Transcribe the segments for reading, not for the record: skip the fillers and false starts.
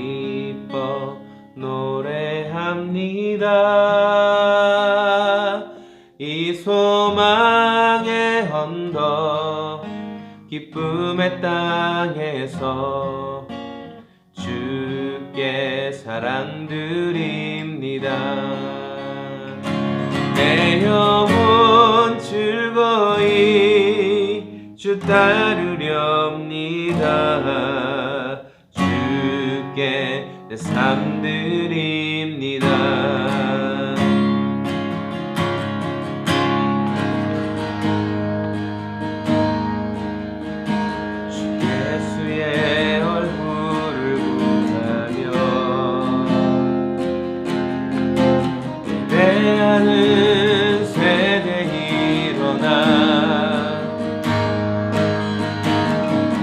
기뻐 노래합니다. 이 소망의 언덕 기쁨의 땅에서 주께 사랑드립니다. 내 영혼 즐거이 주 따르렵니다. 주께 내 삶 드립니다. 주 예수의 얼굴을 보며 예배하는 세대 일어나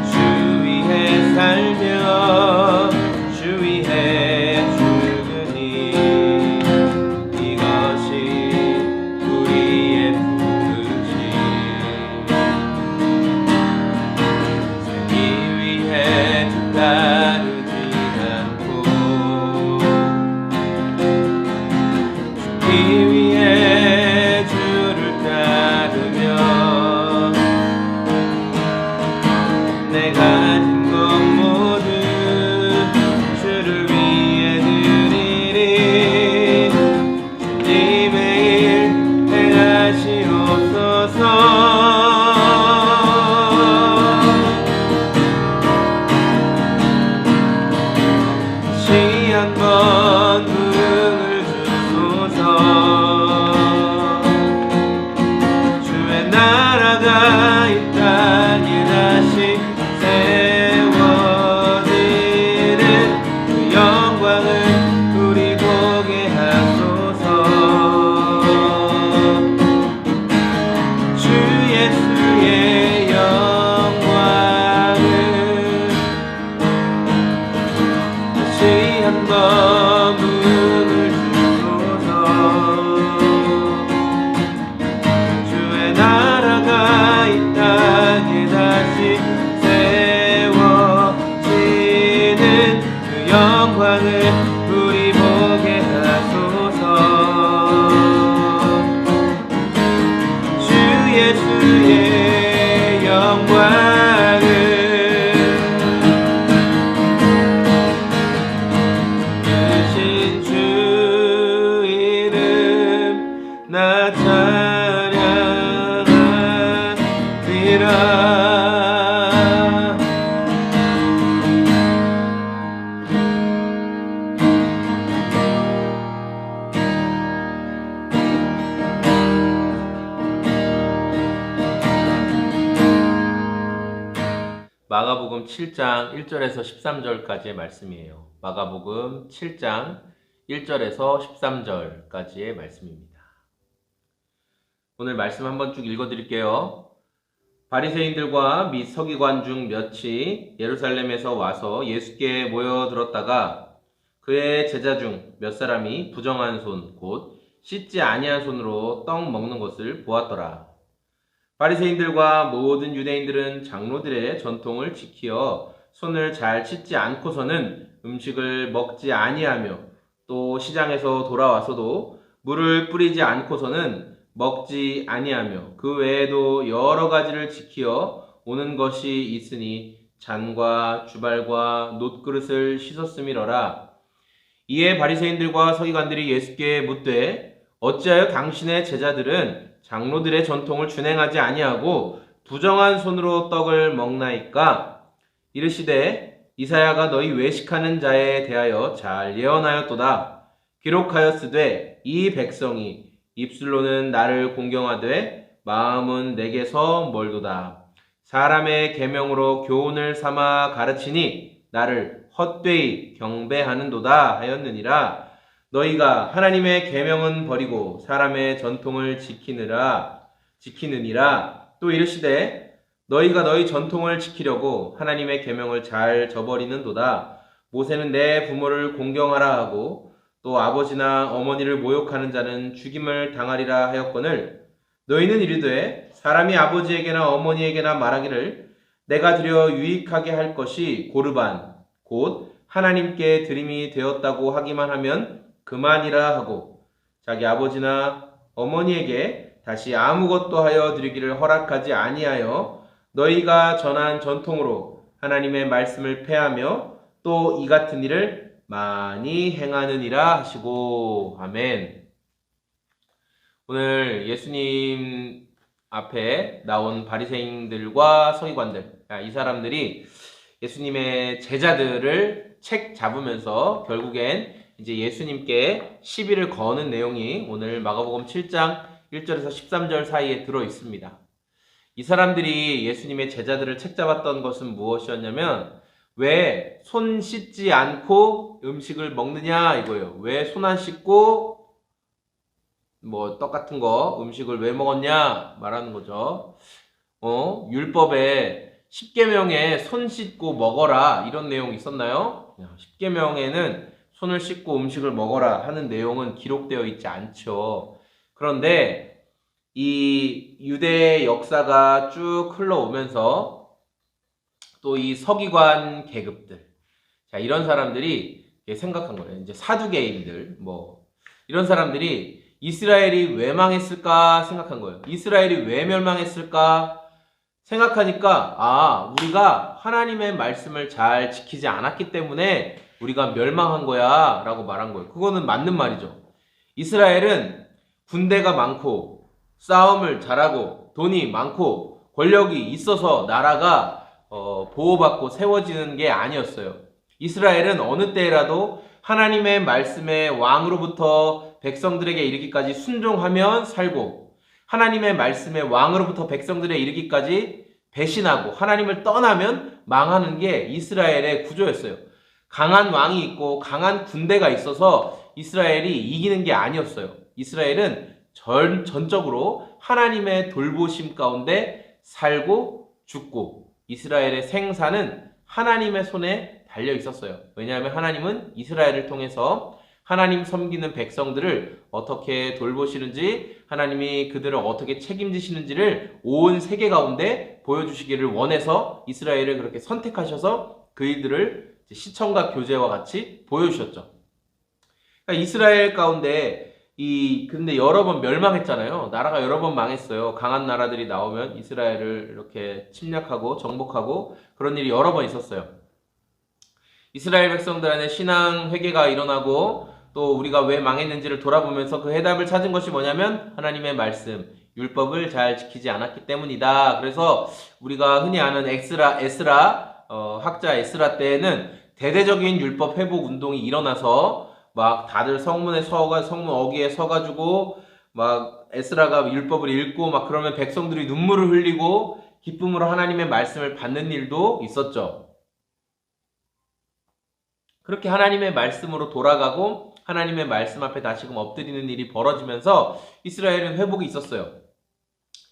주 위에 살며 주 위에 죽으니 이것이 우리의 부르심. 이 위에 주 따르지 않고 이 위에 주를 따르며 내 가진 것 모두 주를 위해 드리리. 주님 매일 행하시옵소서. 다시 한번 문을 주소서. 주의 나라가 이 땅에 다시 세워지는 그 영광을 우리 보게 하소서. 주 예수의 영광을 다시 한번 문을 주소서. 주의 나라가 이 땅에 다시 세워지는 그 영광을 우리 보게 하소서. 주 예수의 영광을 크신 주 이름 나 찬양하리라. 마가복음 7장 1절에서 13절까지의 말씀이에요. 마가복음 7장 1절에서 13절까지의 말씀입니다. 오늘 말씀 한번 쭉 읽어드릴게요. 바리새인들과 및 서기관 중 몇이 예루살렘에서 와서 예수께 모여들었다가 그의 제자 중 몇 사람이 부정한 손, 곧 씻지 아니한 손으로 떡 먹는 것을 보았더라. 바리새인들과 모든 유대인들은 장로들의 전통을 지키어 손을 잘 씻지 않고서는 음식을 먹지 아니하며 또 시장에서 돌아와서도 물을 뿌리지 않고서는 먹지 아니하며 그 외에도 여러 가지를 지키어 오는 것이 있으니 잔과 주발과 놋그릇을 씻었음이러라. 이에 바리새인들과 서기관들이 예수께 묻되 어찌하여 당신의 제자들은 장로들의 전통을 준행하지 아니하고 부정한 손으로 떡을 먹나이까? 이르시되 이사야가 너희 외식하는 자에 대하여 잘 예언하였도다. 기록하였으되 이 백성이 입술로는 나를 공경하되 마음은 내게서 멀도다. 사람의 계명으로 교훈을 삼아 가르치니 나를 헛되이 경배하는도다 하였느니라. 너희가 하나님의 계명은 버리고 사람의 전통을 지키느니라. 또 이르시되 너희가 너희 전통을 지키려고 하나님의 계명을 잘 저버리는도다. 모세는 내 부모를 공경하라 하고 또 아버지나 어머니를 모욕하는 자는 죽임을 당하리라 하였거늘 너희는 이르되 사람이 아버지에게나 어머니에게나 말하기를 내가 드려 유익하게 할 것이 고르반 곧 하나님께 드림이 되었다고 하기만 하면 그만이라 하고 자기 아버지나 어머니에게 다시 아무것도 하여 드리기를 허락하지 아니하여 너희가 전한 전통으로 하나님의 말씀을 폐하며 또 이 같은 일을 많이 행하느니라 하시고 아멘. 오늘 예수님 앞에 나온 바리새인들과 서기관들, 이 사람들이 예수님의 제자들을 책 잡으면서 결국엔 이제 예수님께 시비를 거는 내용이 오늘 마가복음 7장 1절에서 13절 사이에 들어 있습니다. 이 사람들이 예수님의 제자들을 책 잡았던 것은 무엇이었냐면 왜 손 씻지 않고 음식을 먹느냐 이거예요. 왜 손 안 씻고 뭐 떡 같은 거 음식을 왜 먹었냐 말하는 거죠. 율법에 10계명에 손 씻고 먹어라 이런 내용이 있었나요? 10계명에는 손을 씻고 음식을 먹어라 하는 내용은 기록되어 있지 않죠. 그런데 이 유대 역사가 쭉 흘러오면서 또 이 서기관 계급들, 자 이런 사람들이 생각한 거예요. 이제 사두개인들 이런 사람들이 이스라엘이 왜 망했을까 생각한 거예요. 이스라엘이 왜 멸망했을까 생각하니까 우리가 하나님의 말씀을 잘 지키지 않았기 때문에 우리가 멸망한 거야 라고 말한 거예요. 그거는 맞는 말이죠. 이스라엘은 군대가 많고 싸움을 잘하고 돈이 많고 권력이 있어서 나라가 보호받고 세워지는 게 아니었어요. 이스라엘은 어느 때라도 하나님의 말씀에 왕으로부터 백성들에게 이르기까지 순종하면 살고 하나님의 말씀에 왕으로부터 백성들에 이르기까지 배신하고 하나님을 떠나면 망하는 게 이스라엘의 구조였어요. 강한 왕이 있고 강한 군대가 있어서 이스라엘이 이기는 게 아니었어요. 이스라엘은 전적으로 하나님의 돌보심 가운데 살고 죽고 이스라엘의 생사는 하나님의 손에 달려 있었어요. 왜냐하면 하나님은 이스라엘을 통해서 하나님 섬기는 백성들을 어떻게 돌보시는지 하나님이 그들을 어떻게 책임지시는지를 온 세계 가운데 보여주시기를 원해서 이스라엘을 그렇게 선택하셔서 그이들을 시청각 교제와 같이 보여주셨죠. 그러니까 이스라엘 가운데 근데 여러 번 멸망했잖아요. 나라가 여러 번 망했어요. 강한 나라들이 나오면 이스라엘을 이렇게 침략하고 정복하고 그런 일이 여러 번 있었어요. 이스라엘 백성들 안에 신앙 회개가 일어나고 또 우리가 왜 망했는지를 돌아보면서 그 해답을 찾은 것이 뭐냐면 하나님의 말씀, 율법을 잘 지키지 않았기 때문이다. 그래서 우리가 흔히 아는 에스라 학자 에스라 때에는 대대적인 율법 회복 운동이 일어나서 막 다들 성문 어귀에 서가지고 막 에스라가 율법을 읽고 막 그러면 백성들이 눈물을 흘리고 기쁨으로 하나님의 말씀을 받는 일도 있었죠. 그렇게 하나님의 말씀으로 돌아가고 하나님의 말씀 앞에 다시금 엎드리는 일이 벌어지면서 이스라엘은 회복이 있었어요.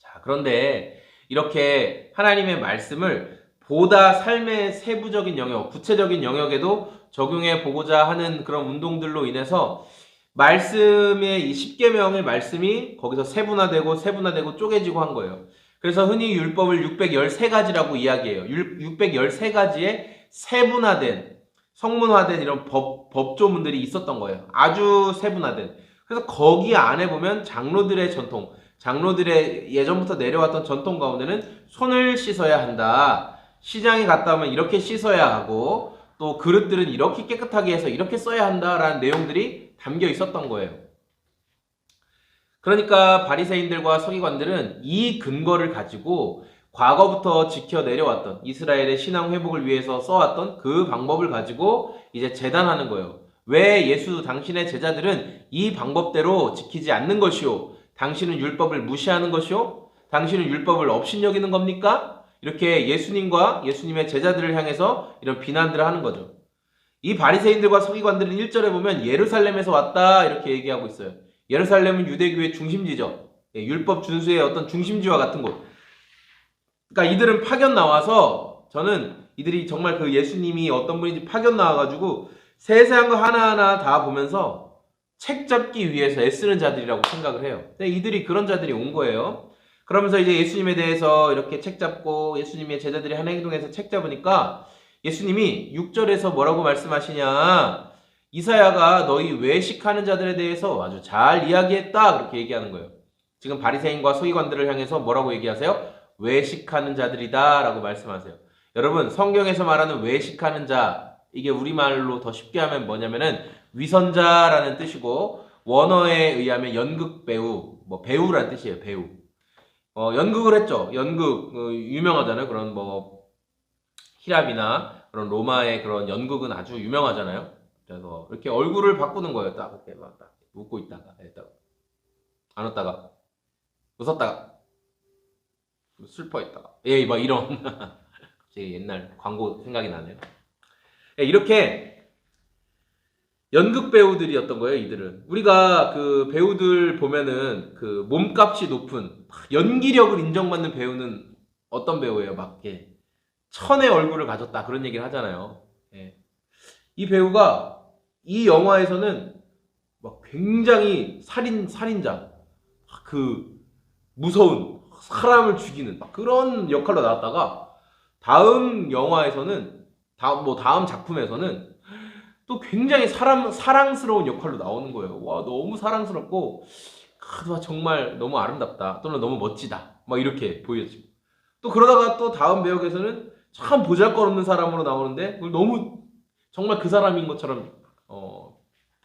자, 그런데 이렇게 하나님의 말씀을 보다 삶의 세부적인 영역, 구체적인 영역에도 적용해 보고자 하는 그런 운동들로 인해서 말씀의 이 10계명의 말씀이 거기서 세분화되고 쪼개지고 한 거예요. 그래서 흔히 율법을 613가지라고 이야기해요. 613가지의 세분화된, 성문화된 이런 법조문들이 있었던 거예요. 아주 세분화된. 그래서 거기 안에 보면 장로들의 전통, 장로들의 예전부터 내려왔던 전통 가운데는 손을 씻어야 한다. 시장에 갔다 오면 이렇게 씻어야 하고 또 그릇들은 이렇게 깨끗하게 해서 이렇게 써야 한다라는 내용들이 담겨 있었던 거예요. 그러니까 바리새인들과 서기관들은 이 근거를 가지고 과거부터 지켜 내려왔던 이스라엘의 신앙 회복을 위해서 써왔던 그 방법을 가지고 이제 재단하는 거예요. 왜 예수 당신의 제자들은 이 방법대로 지키지 않는 것이오? 당신은 율법을 무시하는 것이오? 당신은 율법을 업신여기는 겁니까? 이렇게 예수님과 예수님의 제자들을 향해서 이런 비난들을 하는 거죠. 이 바리새인들과 서기관들은 1절에 보면 예루살렘에서 왔다 이렇게 얘기하고 있어요. 예루살렘은 유대교의 중심지죠. 율법 준수의 어떤 중심지와 같은 곳. 그러니까 이들은 파견 나와서 저는 이들이 정말 그 예수님이 어떤 분인지 파견 나와가지고 세세한 거 하나하나 다 보면서 책 잡기 위해서 애쓰는 자들이라고 생각을 해요. 근데 이들이 그런 자들이 온 거예요. 그러면서 이제 예수님에 대해서 이렇게 책 잡고 예수님의 제자들이 하는 행동에서 책 잡으니까 예수님이 6절에서 뭐라고 말씀하시냐? 이사야가 너희 외식하는 자들에 대해서 아주 잘 이야기했다. 그렇게 얘기하는 거예요. 지금 바리새인과 서기관들을 향해서 뭐라고 얘기하세요? 외식하는 자들이다 라고 말씀하세요. 여러분, 성경에서 말하는 외식하는 자, 이게 우리말로 더 쉽게 하면 뭐냐면은 위선자라는 뜻이고, 원어에 의하면 연극 배우, 뭐 배우라는 뜻이에요. 배우. 연극을 했죠. 연극 유명하잖아요. 그런 뭐 히랍이나 그런 로마의 그런 연극은 아주 유명하잖아요. 그래서 이렇게 얼굴을 바꾸는 거예요. 딱 이렇게 막 딱 웃고 있다가 안 웃다가 웃었다가 슬퍼했다가 막 이런 제 옛날 광고 생각이 나네요. 이렇게 연극 배우들이었던 거예요. 이들은 우리가 그 배우들 보면은 그 몸값이 높은 연기력을 인정받는 배우는 어떤 배우예요? 막 이렇게 천의 얼굴을 가졌다 그런 얘기를 하잖아요. 이 배우가 이 영화에서는 막 굉장히 살인자, 그 무서운 사람을 죽이는 그런 역할로 나왔다가 다음 영화에서는 다음 작품에서는 또 굉장히 사랑스러운 역할로 나오는 거예요. 와, 너무 사랑스럽고 정말 너무 아름답다 또는 너무 멋지다 막 이렇게 보여지고, 또 그러다가 또 다음 배역에서는 참 보잘것없는 사람으로 나오는데 그걸 너무 정말 그 사람인 것처럼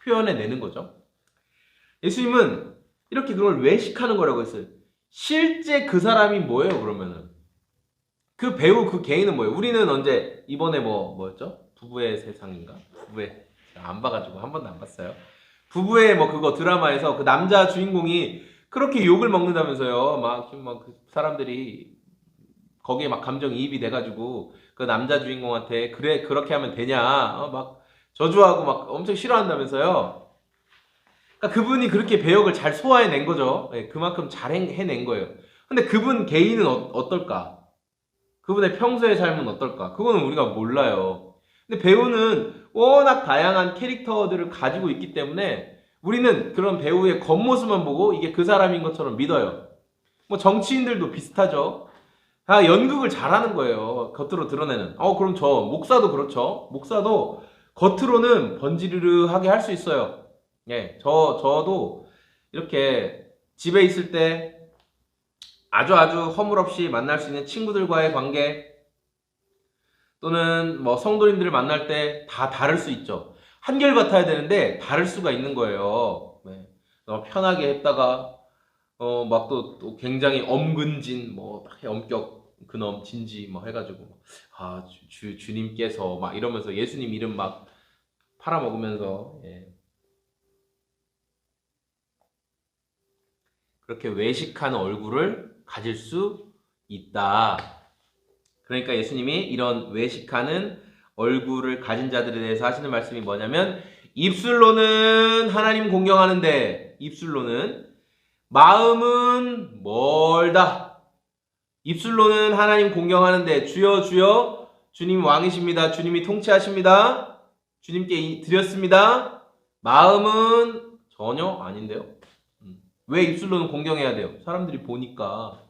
표현해내는 거죠. 예수님은 이렇게 그걸 외식하는 거라고 했어요. 실제 그 사람이 뭐예요? 그러면은 그 배우 그 개인은 뭐예요? 우리는 언제 이번에 뭐였죠? 부부의 세상인가? 부부의 안 봐가지고 한 번도 안 봤어요. 부부의 그거 드라마에서 그 남자 주인공이 그렇게 욕을 먹는다면서요. 막 그 사람들이 거기에 막 감정이입이 돼가지고 그 남자 주인공한테 그래 그렇게 하면 되냐 막 저주하고 막 엄청 싫어한다면서요. 그러니까 그분이 그렇게 배역을 잘 소화해낸 거죠. 그만큼 잘 해낸 거예요. 근데 그분 개인은 어떨까? 그분의 평소의 삶은 어떨까? 그거는 우리가 몰라요. 근데 배우는 워낙 다양한 캐릭터들을 가지고 있기 때문에 우리는 그런 배우의 겉모습만 보고 이게 그 사람인 것처럼 믿어요. 정치인들도 비슷하죠. 다 연극을 잘하는 거예요. 겉으로 드러내는. 그럼 목사도 그렇죠. 목사도 겉으로는 번지르르하게 할 수 있어요. 저도 이렇게 집에 있을 때 아주 허물없이 만날 수 있는 친구들과의 관계 또는 성도님들을 만날 때 다 다를 수 있죠. 한결같아야 되는데 다를 수가 있는 거예요. 편하게 했다가 막 또 굉장히 엄근진 엄격 근엄 진지 해가지고 주님께서 막 이러면서 예수님 이름 막 팔아먹으면서 그렇게 외식한 얼굴을 가질 수 있다. 그러니까 예수님이 이런 외식하는 얼굴을 가진 자들에 대해서 하시는 말씀이 뭐냐면, 입술로는 하나님 공경하는데 입술로는 마음은 멀다. 입술로는 하나님 공경하는데 주여 주여 주님 왕이십니다. 주님이 통치하십니다. 주님께 드렸습니다. 마음은 전혀 아닌데요. 왜 입술로는 공경해야 돼요? 사람들이 보니까.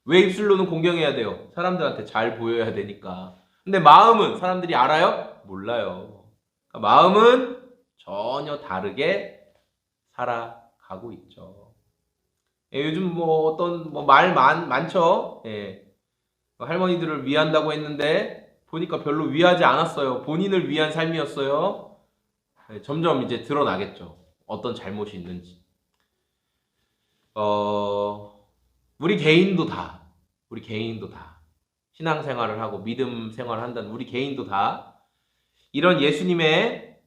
왜 입술로는 공경해야 돼요? 사람들한테 잘 보여야 되니까. 근데 마음은 사람들이 알아요? 몰라요. 그러니까 마음은 전혀 다르게 살아가고 있죠. 요즘 어떤 말 많죠? 할머니들을 위한다고 했는데 보니까 별로 위하지 않았어요. 본인을 위한 삶이었어요. 점점 이제 드러나겠죠. 어떤 잘못이 있는지. 우리 개인도 다 신앙생활을 하고 믿음 생활을 한다는 우리 개인도 다 이런 예수님의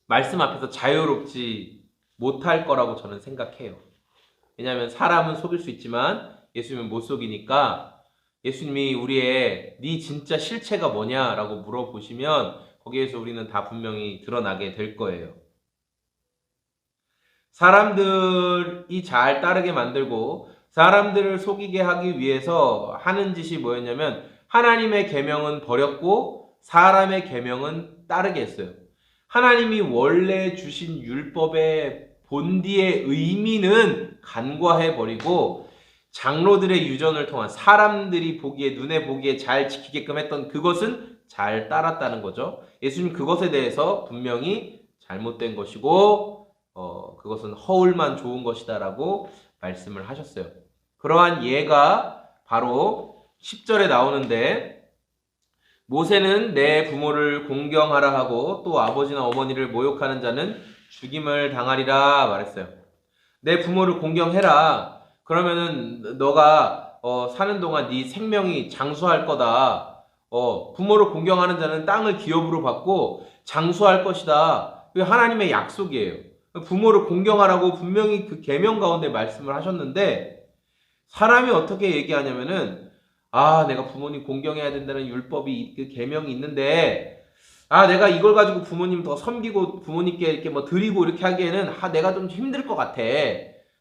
말씀 앞에서 자유롭지 못할 거라고 저는 생각해요. 왜냐하면 사람은 속일 수 있지만 예수님은 못 속이니까, 예수님이 우리의 네 진짜 실체가 뭐냐라고 물어보시면 거기에서 우리는 다 분명히 드러나게 될 거예요. 사람들이 잘 따르게 만들고 사람들을 속이게 하기 위해서 하는 짓이 뭐였냐면, 하나님의 계명은 버렸고 사람의 계명은 따르게 했어요. 하나님이 원래 주신 율법의 본디의 의미는 간과해버리고 장로들의 유전을 통한 사람들이 눈에 보기에 잘 지키게끔 했던 그것은 잘 따랐다는 거죠. 예수님 그것에 대해서 분명히 잘못된 것이고 그것은 허울만 좋은 것이다라고 말씀을 하셨어요. 그러한 예가 바로 10절에 나오는데 모세는 내 부모를 공경하라 하고 또 아버지나 어머니를 모욕하는 자는 죽임을 당하리라 말했어요. 내 부모를 공경해라. 그러면은 너가 사는 동안 네 생명이 장수할 거다. 부모를 공경하는 자는 땅을 기업으로 받고 장수할 것이다. 그게 하나님의 약속이에요. 부모를 공경하라고 분명히 그 계명 가운데 말씀을 하셨는데 사람이 어떻게 얘기하냐면은 내가 부모님 공경해야 된다는 율법이 그 계명이 있는데 내가 이걸 가지고 부모님 더 섬기고 부모님께 이렇게 뭐 드리고 이렇게 하기에는 내가 좀 힘들 것 같아.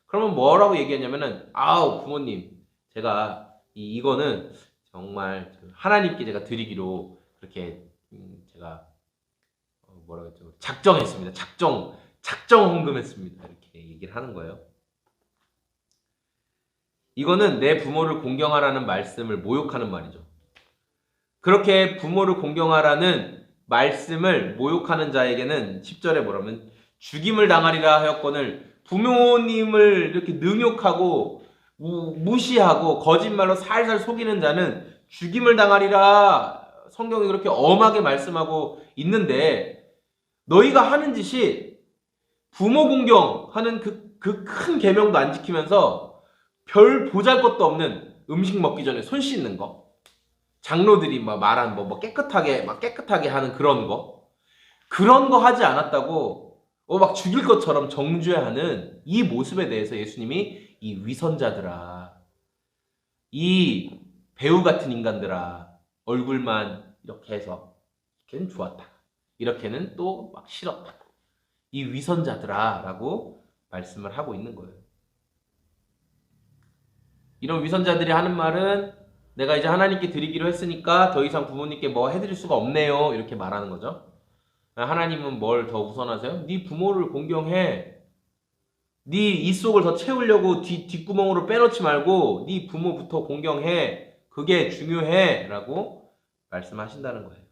그러면 뭐라고 얘기하냐면은 부모님 제가 이거는 정말 하나님께 제가 드리기로 그렇게 제가 뭐라고 했죠? 작정했습니다. 작정 헌금했습니다. 이렇게 얘기를 하는 거예요. 이거는 내 부모를 공경하라는 말씀을 모욕하는 말이죠. 그렇게 부모를 공경하라는 말씀을 모욕하는 자에게는 10절에 뭐라면 죽임을 당하리라 하였거늘 부모님을 이렇게 능욕하고 무시하고 거짓말로 살살 속이는 자는 죽임을 당하리라 성경이 그렇게 엄하게 말씀하고 있는데 너희가 하는 짓이 부모 공경하는 그 큰 계명도 안 지키면서 별 보잘것도 없는 음식 먹기 전에 손 씻는 거 장로들이 말한 깨끗하게 하는 그런 거 하지 않았다고 막 죽일 것처럼 정죄하는 이 모습에 대해서 예수님이 이 위선자들아, 이 배우 같은 인간들아, 얼굴만 이렇게 해서 이렇게는 좋았다, 이렇게는 또 막 싫었다, 이 위선자들아 라고 말씀을 하고 있는 거예요. 이런 위선자들이 하는 말은 내가 이제 하나님께 드리기로 했으니까 더 이상 부모님께 뭐 해드릴 수가 없네요. 이렇게 말하는 거죠. 하나님은 뭘 더 우선하세요? 네 부모를 공경해. 네 입속을 더 채우려고 뒷구멍으로 빼놓지 말고 네 부모부터 공경해. 그게 중요해. 라고 말씀하신다는 거예요.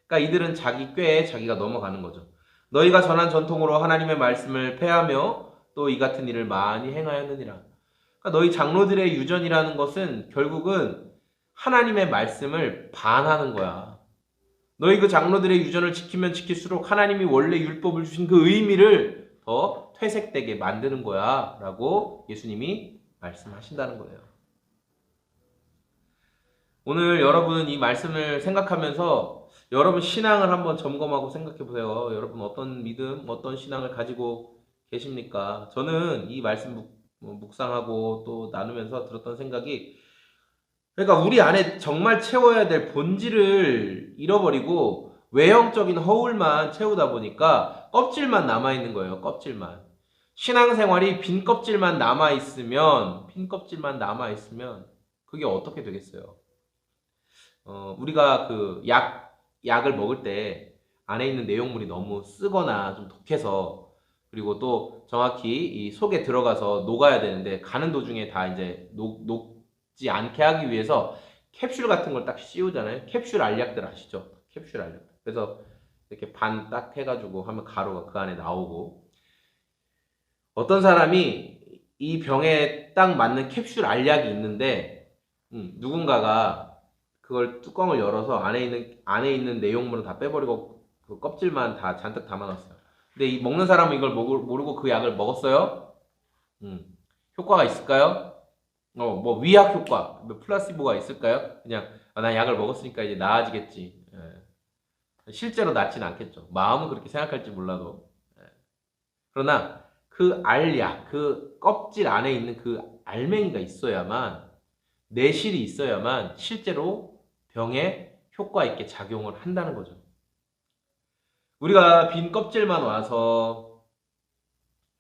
그러니까 이들은 자기 꾀에 자기가 넘어가는 거죠. 너희가 전한 전통으로 하나님의 말씀을 폐하며 또 이 같은 일을 많이 행하였느니라. 그러니까 너희 장로들의 유전이라는 것은 결국은 하나님의 말씀을 반하는 거야. 너희 그 장로들의 유전을 지키면 지킬수록 하나님이 원래 율법을 주신 그 의미를 더 퇴색되게 만드는 거야 라고 예수님이 말씀하신다는 거예요. 오늘 여러분 이 말씀을 생각하면서 여러분 신앙을 한번 점검하고 생각해 보세요. 여러분 어떤 믿음, 어떤 신앙을 가지고 계십니까? 저는 이 말씀 묵상하고 또 나누면서 들었던 생각이, 그러니까 우리 안에 정말 채워야 될 본질을 잃어버리고 외형적인 허울만 채우다 보니까 껍질만 남아있는 거예요. 껍질만. 신앙생활이 빈 껍질만 남아있으면 그게 어떻게 되겠어요? 우리가 그 약을 먹을 때 안에 있는 내용물이 너무 쓰거나 좀 독해서, 그리고 또 정확히 이 속에 들어가서 녹아야 되는데 가는 도중에 다 이제 녹지 않게 하기 위해서 캡슐 같은 걸 딱 씌우잖아요. 캡슐 알약들 아시죠? 캡슐 알약. 그래서 이렇게 반 딱 해가지고 하면 가루가 그 안에 나오고, 어떤 사람이 이 병에 딱 맞는 캡슐 알약이 있는데 누군가가 그걸 뚜껑을 열어서 안에 있는 내용물은 다 빼버리고 그 껍질만 다 잔뜩 담아놨어요. 근데 이 먹는 사람은 이걸 모르고 그 약을 먹었어요. 효과가 있을까요? 뭐 위약 효과, 뭐 플라시보가 있을까요? 그냥 나 약을 먹었으니까 이제 나아지겠지. 실제로 낫지는 않겠죠. 마음은 그렇게 생각할지 몰라도. 그러나 그 알약, 그 껍질 안에 있는 그 알맹이가 있어야만, 내실이 있어야만 실제로 병에 효과 있게 작용을 한다는 거죠. 우리가 빈 껍질만 와서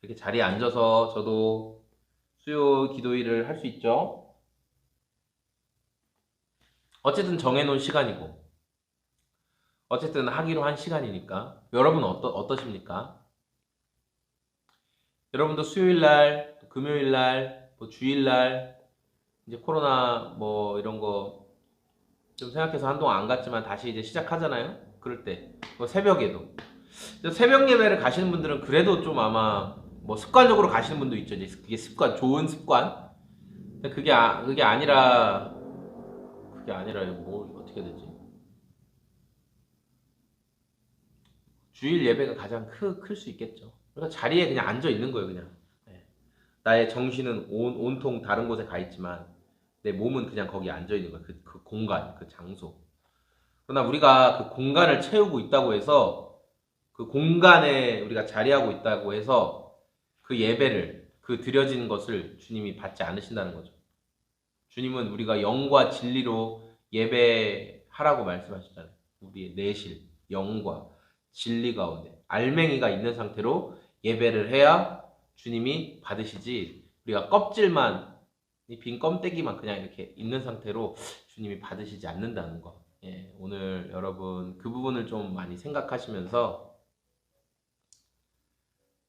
이렇게 자리에 앉아서 저도 수요 기도일을 할 수 있죠. 어쨌든 정해놓은 시간이고, 어쨌든 하기로 한 시간이니까. 여러분 어떠십니까? 여러분도 수요일날, 금요일날, 뭐 주일날, 이제 코로나 뭐 이런 거 좀 생각해서 한동안 안 갔지만 다시 이제 시작하잖아요. 그럴 때 새벽에도 새벽 예배를 가시는 분들은 그래도 좀 아마 뭐 습관적으로 가시는 분도 있죠. 이제 그게 습관, 좋은 습관. 근데 그게 아니라 뭐 어떻게 되지? 주일 예배가 가장 클 수 있겠죠. 그러니까 자리에 그냥 앉아 있는 거예요, 그냥. 네. 나의 정신은 온통 다른 곳에 가 있지만 내 몸은 그냥 거기 앉아 있는 거예요. 그 공간, 그 장소. 그러나 우리가 그 공간을 채우고 있다고 해서 그 공간에 우리가 자리하고 있다고 해서 그 예배를 그 드려지는 것을 주님이 받지 않으신다는 거죠. 주님은 우리가 영과 진리로 예배하라고 말씀하셨잖아요. 우리의 내실, 영과 진리 가운데 알맹이가 있는 상태로 예배를 해야 주님이 받으시지, 우리가 껍질만, 이 빈 껌대기만 그냥 이렇게 있는 상태로 주님이 받으시지 않는다는 거. 예, 오늘 여러분 그 부분을 좀 많이 생각하시면서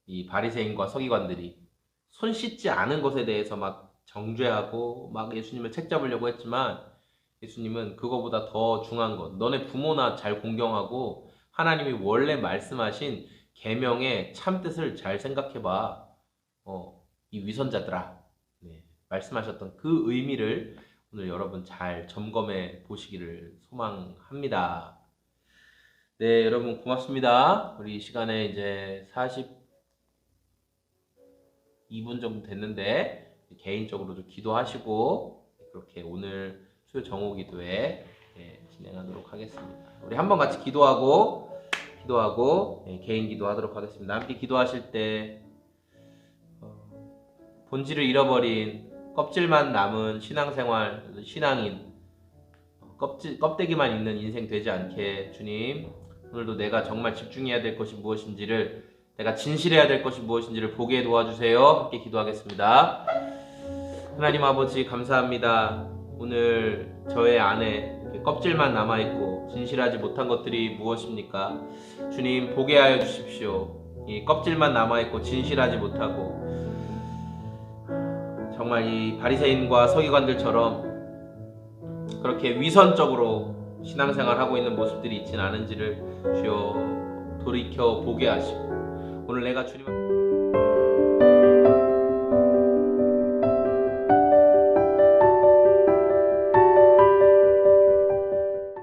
이 바리새인과 서기관들이 손 씻지 않은 것에 대해서 막 정죄하고 막 예수님을 책잡으려고 했지만, 예수님은 그거보다 더 중요한 것, 너네 부모나 잘 공경하고 하나님이 원래 말씀하신 계명의 참뜻을 잘 생각해봐. 이 위선자들아, 네, 말씀하셨던 그 의미를 오늘 여러분 잘 점검해 보시기를 소망합니다. 네, 여러분 고맙습니다. 우리 시간에 이제 42분 정도 됐는데 개인적으로도 기도하시고 그렇게 오늘 수요 정오 기도회 진행하도록 하겠습니다. 우리 한번 같이 기도하고 개인 기도하도록 하겠습니다. 함께 기도하실 때 본질을 잃어버린 껍질만 남은 신앙생활, 신앙인, 껍데기만 있는 인생 되지 않게 주님, 오늘도 내가 정말 집중해야 될 것이 무엇인지를, 내가 진실해야 될 것이 무엇인지를 보게 도와주세요. 함께 기도하겠습니다. 하나님 아버지 감사합니다. 오늘 저의 안에 껍질만 남아있고 진실하지 못한 것들이 무엇입니까? 주님 보게 하여 주십시오. 이 껍질만 남아있고 진실하지 못하고 정말 이 바리새인과 서기관들처럼 그렇게 위선적으로 신앙생활하고 있는 모습들이 있지는 않은지를 주여 돌이켜 보게 하시고, 오늘 내가 주님